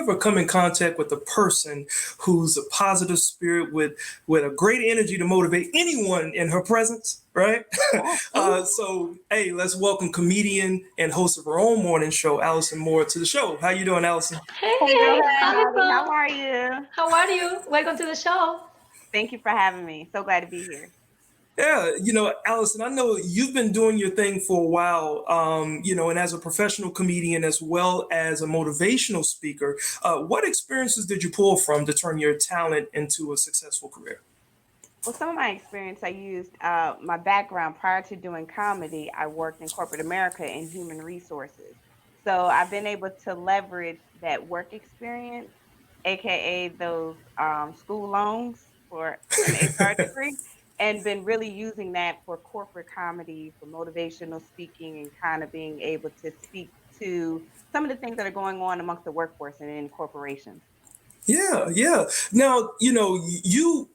ever come in contact with a person who's a positive spirit with a great energy to motivate anyone in her presence, right? So, hey, let's welcome comedian and host of her own morning show, Allison Moore, to the show. How you doing, Allison? Hey, Bobby. How Allison. are you? How are you? Welcome to the show. Thank you for having me. So glad to be here. Yeah, Allison, I know you've been doing your thing for a while, and as a professional comedian as well as a motivational speaker, what experiences did you pull from to turn your talent into a successful career? Well, some of my experience, I used my background prior to doing comedy. I worked in corporate America in human resources. So I've been able to leverage that work experience, AKA those school loans for an HR degree, and been really using that for corporate comedy, for motivational speaking, and kind of being able to speak to some of the things that are going on amongst the workforce and in corporations. Yeah, yeah. Now, you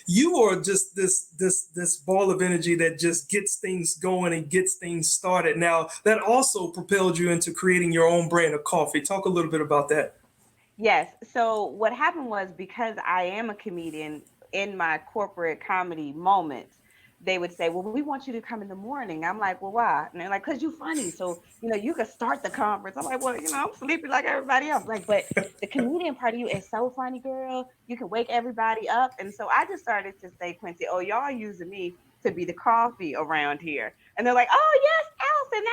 you are just this ball of energy that just gets things going and gets things started. Now, that also propelled you into creating your own brand of coffee. Talk a little bit about that. Yes. So what happened was because I am a comedian in my corporate comedy moments, they would say, "Well, we want you to come in the morning." I'm like, "Well, why?" And they're like, "Cause you're funny, so you could start the conference." I'm like, "Well, I'm sleepy like everybody else." Like, but the comedian part of you is so funny, girl. You can wake everybody up. And so I just started to say, Quincy, "Oh, y'all using me to be the coffee around here." And they're like, "Oh, yes, Allison,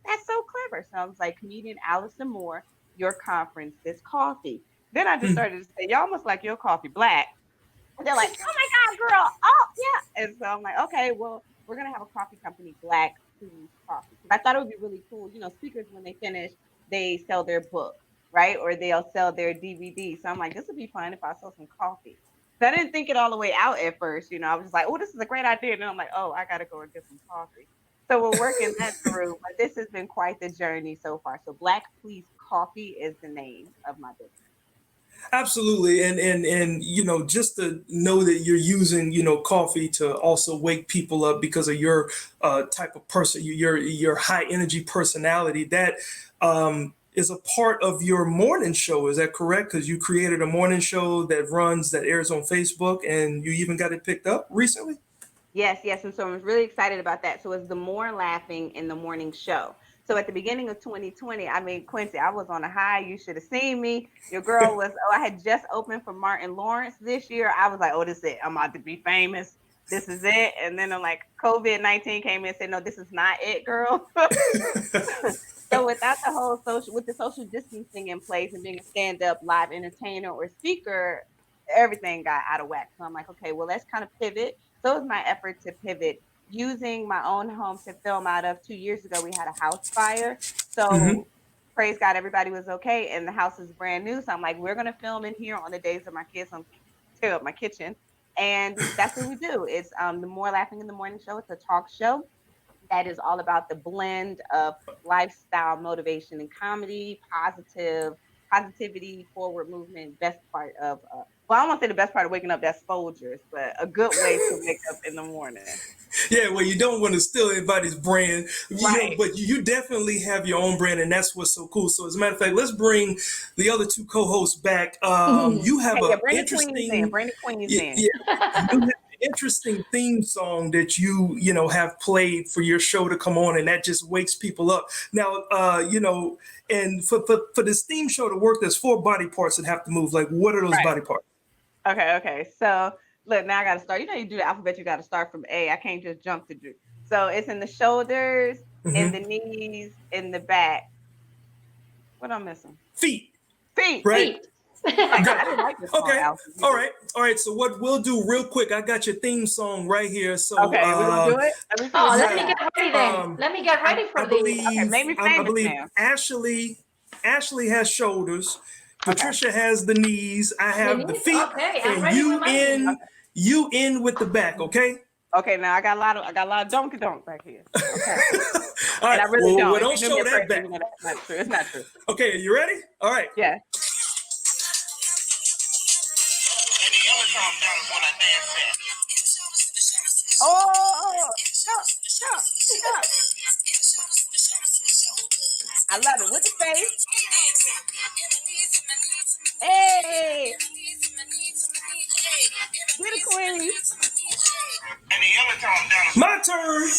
that's so clever." So I was like, comedian Allison Moore, your conference, this coffee. Then I just Hmm. started to say, "Y'all must like your coffee black." And they're like, "Oh my God, girl. Oh, yeah." And so I'm like, "Okay, well, we're going to have a coffee company, Black Please Coffee." Because I thought it would be really cool. Speakers, when they finish, they sell their book, right? Or they'll sell their DVD. So I'm like, this would be fun if I sell some coffee. So I didn't think it all the way out at first. I was just like, "Oh, this is a great idea." And then I'm like, "Oh, I got to go and get some coffee." So we're working that through. But this has been quite the journey so far. So Black Please Coffee is the name of my business. Absolutely, and just to know that you're using coffee to also wake people up because of your type of person, your high energy personality. That is a part of your morning show. Is that correct? Because you created a morning show that airs on Facebook, and you even got it picked up recently. Yes, yes. And so I'm really excited about that. So it's the More Laughing in the Morning show. So at the beginning of 2020, I mean, Quincy, I was on a high. You should have seen me. Your girl was, I had just opened for Martin Lawrence this year. I was like, "Oh, this is it. I'm about to be famous. This is it." And then I'm like, COVID-19 came in and said, "No, this is not it, girl." So without with the social distancing in place and being a stand-up live entertainer or speaker, everything got out of whack. So I'm like, okay, well, let's kind of pivot. So it was my effort to pivot using my own home to film out of. 2 years ago, we had a house fire. Hmm. So praise God, everybody was okay. And the house is brand new. So I'm like, we're going to film in here on the days of my kids. I'm tear up my kitchen. And that's what we do. It's the More Laughing in the Morning show. It's a talk show that is all about the blend of lifestyle motivation and comedy, positivity, forward movement. Best part of well, I won't say the best part of waking up, that's Folgers, but a good way to wake up in the morning. Yeah, well, you don't want to steal anybody's brand, Right. but you definitely have your own brand, and that's what's so cool. So, as a matter of fact, let's bring the other two co-hosts back. You have Okay, yeah, a bring the queens in. interesting, Bring the queens yeah, in. yeah, you have an interesting theme song that you have played for your show to come on, and that just wakes people up. Now, and for this theme show to work, there's four body parts that have to move. Like, what are those Right. body parts? Okay, okay. So look, now I gotta start. You do the alphabet, you gotta start from A. I can't just jump to D. So it's in the shoulders, in the Hmm. knees, in the back. What am I missing? Feet, Feet, right? feet. Feet. Oh my God, Good. I didn't write this song, Okay. Allison. You All did. right. All right. So what we'll do real quick, I got your theme song right here. So Okay, we're gonna do it. Let me see Oh, what you let me yeah, get got. ready then. um, Let me get ready I for this. Okay, believe make me I famous believe now. Ashley has shoulders, Okay, Patricia has the knees, I have the Denise, feet, okay, I'm and ready with my knees. okay, you in with the back. Okay. okay. Now I got a lot of donkey donk back here. Okay, All and right. I really Well, don't. If you don't do me show a that person, back. you know that's not true. It's not true. Okay. Are you ready? All right. Yeah. Oh, stop, stop, stop. I love it. With the face. please. My turn.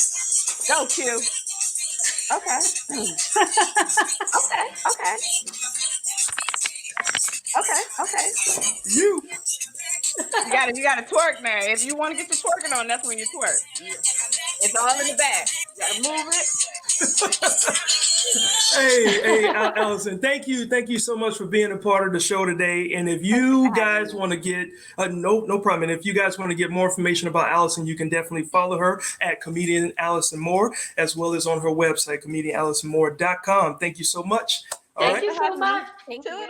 Go, Q. Okay. Okay. You. You gotta twerk now. If you want to get your twerking on, that's when you twerk. Yeah. It's all in the back. You gotta move it. Hey, Allison, thank you so much for being a part of the show today. And if you guys want to get no problem. And if you guys want to get more information about Allison, you can definitely follow her at comedian Allison Moore, as well as on her website, comedianallisonmoore.com. Thank you so much. All Thank right. you so much. Thank you.